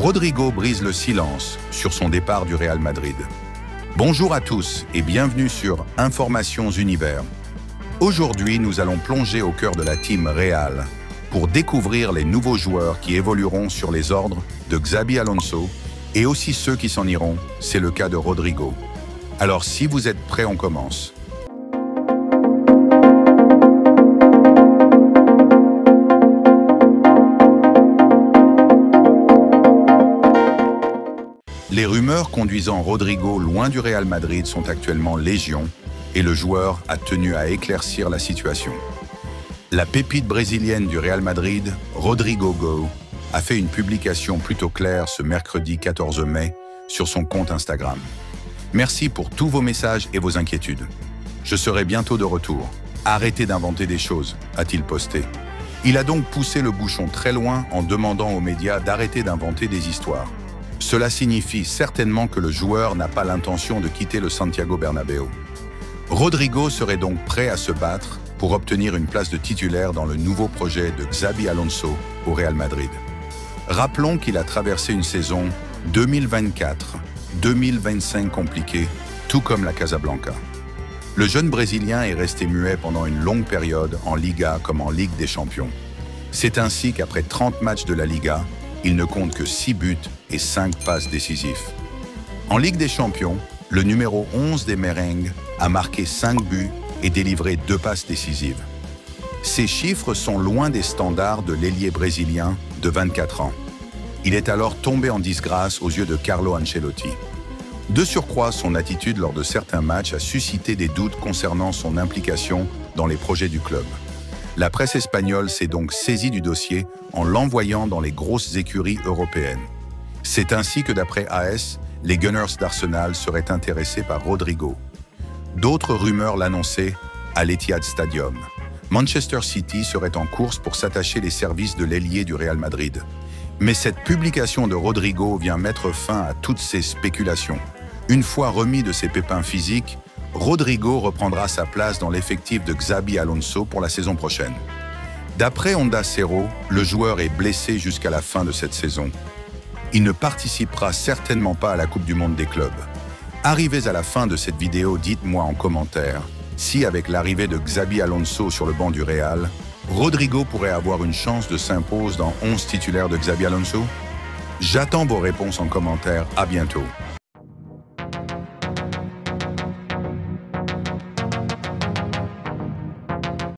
Rodrigo brise le silence sur son départ du Real Madrid. Bonjour à tous et bienvenue sur Informations Univers. Aujourd'hui, nous allons plonger au cœur de la team Real pour découvrir les nouveaux joueurs qui évolueront sur les ordres de Xabi Alonso et aussi ceux qui s'en iront, c'est le cas de Rodrigo. Alors si vous êtes prêts, on commence. Les rumeurs conduisant Rodrigo loin du Real Madrid sont actuellement légion et le joueur a tenu à éclaircir la situation. La pépite brésilienne du Real Madrid, Rodrigo Go, a fait une publication plutôt claire ce mercredi 14 mai sur son compte Instagram. Merci pour tous vos messages et vos inquiétudes. Je serai bientôt de retour. Arrêtez d'inventer des choses, a-t-il posté. Il a donc poussé le bouchon très loin en demandant aux médias d'arrêter d'inventer des histoires. Cela signifie certainement que le joueur n'a pas l'intention de quitter le Santiago Bernabéu. Rodrigo serait donc prêt à se battre pour obtenir une place de titulaire dans le nouveau projet de Xabi Alonso au Real Madrid. Rappelons qu'il a traversé une saison 2024-2025 compliquée, tout comme la Casablanca. Le jeune Brésilien est resté muet pendant une longue période en Liga comme en Ligue des Champions. C'est ainsi qu'après 30 matchs de la Liga, il ne compte que 6 buts et 5 passes décisifs. En Ligue des Champions, le numéro 11 des Merengues a marqué 5 buts et délivré 2 passes décisives. Ces chiffres sont loin des standards de l'ailier brésilien de 24 ans. Il est alors tombé en disgrâce aux yeux de Carlo Ancelotti. De surcroît, son attitude lors de certains matchs a suscité des doutes concernant son implication dans les projets du club. La presse espagnole s'est donc saisie du dossier en l'envoyant dans les grosses écuries européennes. C'est ainsi que d'après AS, les Gunners d'Arsenal seraient intéressés par Rodrigo. D'autres rumeurs l'annonçaient à l'Etihad Stadium. Manchester City serait en course pour s'attacher les services de l'ailier du Real Madrid. Mais cette publication de Rodrigo vient mettre fin à toutes ces spéculations. Une fois remis de ses pépins physiques, Rodrigo reprendra sa place dans l'effectif de Xabi Alonso pour la saison prochaine. D'après Onda Cero, le joueur est blessé jusqu'à la fin de cette saison. Il ne participera certainement pas à la Coupe du Monde des clubs. Arrivés à la fin de cette vidéo, dites-moi en commentaire si, avec l'arrivée de Xabi Alonso sur le banc du Real, Rodrigo pourrait avoir une chance de s'imposer dans 11 titulaires de Xabi Alonso. J'attends vos réponses en commentaire. À bientôt.